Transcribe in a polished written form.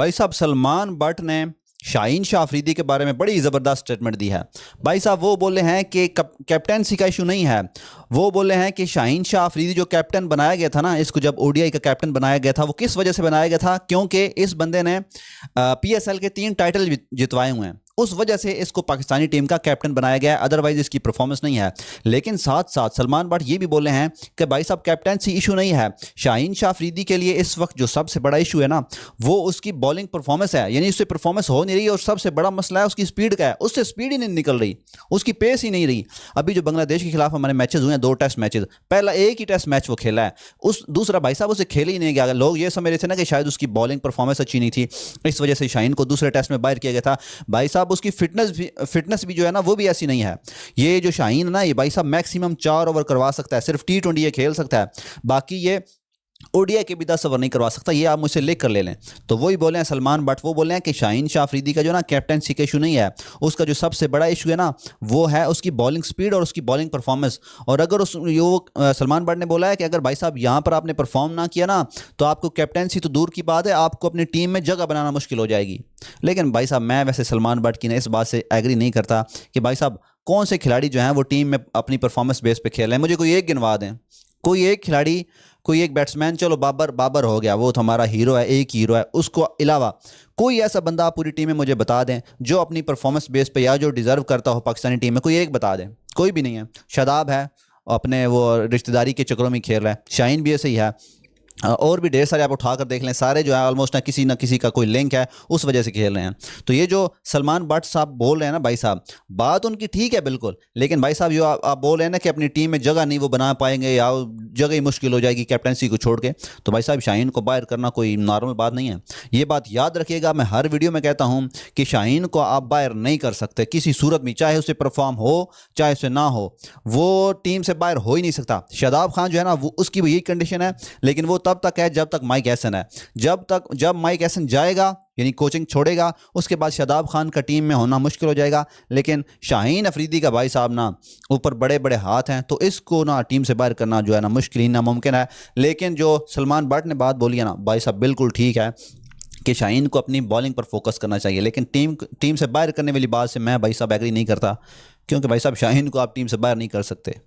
भाई साहब सलमान बट ने शाहीन शाह अफरीदी के बारे में बड़ी ज़बरदस्त स्टेटमेंट दी है। भाई साहब वो बोले हैं कि कैप्टनसी का इशू नहीं है। वो बोले हैं कि शाहीन शाह अफरीदी जो कैप्टन बनाया गया था ना, इसको जब ओडीआई का कैप्टन बनाया गया था, वो किस वजह से बनाया गया था? क्योंकि इस बंदे ने पीएसएल के 3 टाइटल जितवाए हुए हैं, उस वजह से इसको पाकिस्तानी टीम का कैप्टन बनाया गया है। अदरवाइज इसकी परफॉर्मेंस नहीं है। लेकिन साथ साथ सलमान बट ये भी बोले हैं कि भाई साहब कैप्टनसी इशू नहीं है। शाहीन शाह अफरीदी के लिए इस वक्त जो सबसे बड़ा इशू है ना, वो उसकी बॉलिंग परफॉर्मेंस है। यानी उससे परफॉर्मेंस हो नहीं रही, और सबसे बड़ा मसला है उसकी स्पीड का है। उससे स्पीड ही नहीं निकल रही, उसकी पेस ही नहीं रही। अभी जो बांग्लादेश के खिलाफ हमारे मैचेस हुए हैं, 2 टेस्ट मैचेस, पहला एक ही टेस्ट मैच वो खेला है, उस दूसरा भाई साहब उसे खेल ही नहीं गया। लोग ये समझ रहे थे ना कि शायद उसकी बॉलिंग परफॉर्मेंस अच्छी नहीं थी, इस वजह से शाहीन को दूसरे टेस्ट में बाहर किया गया था। भाई साहब उसकी फिटनेस भी जो है ना, वो भी ऐसी नहीं है। ये जो शाहीन है ना, ये भाई साहब मैक्सिमम 4 ओवर करवा सकता है, सिर्फ T20 ये खेल सकता है, बाकी ये ओडीआई के भी 10 ओवर नहीं करवा सकता। ये आप मुझसे लिख कर ले लें। तो वही बोले हैं सलमान बट, वो बोले हैं कि शाहीन शाह अफरीदी का जो ना कैप्टनसी का इशू नहीं है, उसका जो सबसे बड़ा इशू है ना, वो है उसकी बॉलिंग स्पीड और उसकी बॉलिंग परफॉर्मेंस। और अगर सलमान बट ने बोला है कि अगर भाई साहब यहाँ पर आपने परफॉर्म ना किया ना, तो आपको कैप्टनसी तो दूर की बात है, आपको अपनी टीम में जगह बनाना मुश्किल हो जाएगी। लेकिन भाई साहब मैं वैसे सलमान बट की ना इस बात से एग्री नहीं करता कि भाई साहब कौन से खिलाड़ी जो हैं वो टीम में अपनी परफॉर्मेंस बेस पे खेल रहे हैं। मुझे कोई एक गिनवा दें, कोई एक खिलाड़ी, कोई एक बैट्समैन। चलो बाबर हो गया, वो तो हमारा हीरो है, एक हीरो है, उसको अलावा कोई ऐसा बंदा आप पूरी टीम में मुझे बता दें जो अपनी परफॉर्मेंस बेस पे या जो डिज़र्व करता हो पाकिस्तानी टीम में, कोई एक बता दें। कोई भी नहीं है। शादाब है, अपने वो रिश्तेदारी के चक्रों में खेल रहा है। शाहीन भी ऐसे ही है, और भी ढेर सारे आप उठा कर देख लें, सारे जो है ऑलमोस्ट ना किसी का कोई लिंक है, उस वजह से खेल रहे हैं। तो ये जो सलमान बट साहब बोल रहे हैं ना भाई साहब, बात उनकी ठीक है बिल्कुल, लेकिन भाई साहब जो आप बोल रहे हैं ना कि अपनी टीम में जगह नहीं वो बना पाएंगे या जगह ही मुश्किल हो जाएगी कैप्टनसी को छोड़ के, तो भाई साहब शाहीन को बाहर करना कोई नॉर्मल बात नहीं है। ये बात याद रखिएगा, मैं हर वीडियो में कहता हूँ कि शाहीन को आप बाहर नहीं कर सकते किसी सूरत में, चाहे उसे परफॉर्म हो चाहे उसे ना हो, वो टीम से बाहर हो ही नहीं सकता। शादाब खान जो है ना, वो उसकी भी यही कंडीशन है, लेकिन वो तब तक है जब तक माइक हैसन है। जब माइक हैसन जाएगा, यानी कोचिंग छोड़ेगा, उसके बाद शादाब खान का टीम में होना मुश्किल हो जाएगा। लेकिन शाहीन अफरीदी का भाई साहब ना ऊपर बड़े बड़े हाथ हैं, तो इसको ना टीम से बाहर करना जो है ना मुश्किल ही नामुमकिन है। लेकिन जो सलमान बट ने बात बोली है ना भाई साहब, बिल्कुल ठीक है कि शाहीन को अपनी बॉलिंग पर फोकस करना चाहिए। लेकिन टीम से बाहर करने वाली बात से मैं भाई साहब एग्री नहीं करता, क्योंकि भाई साहब शाहीन को आप टीम से बाहर नहीं कर सकते।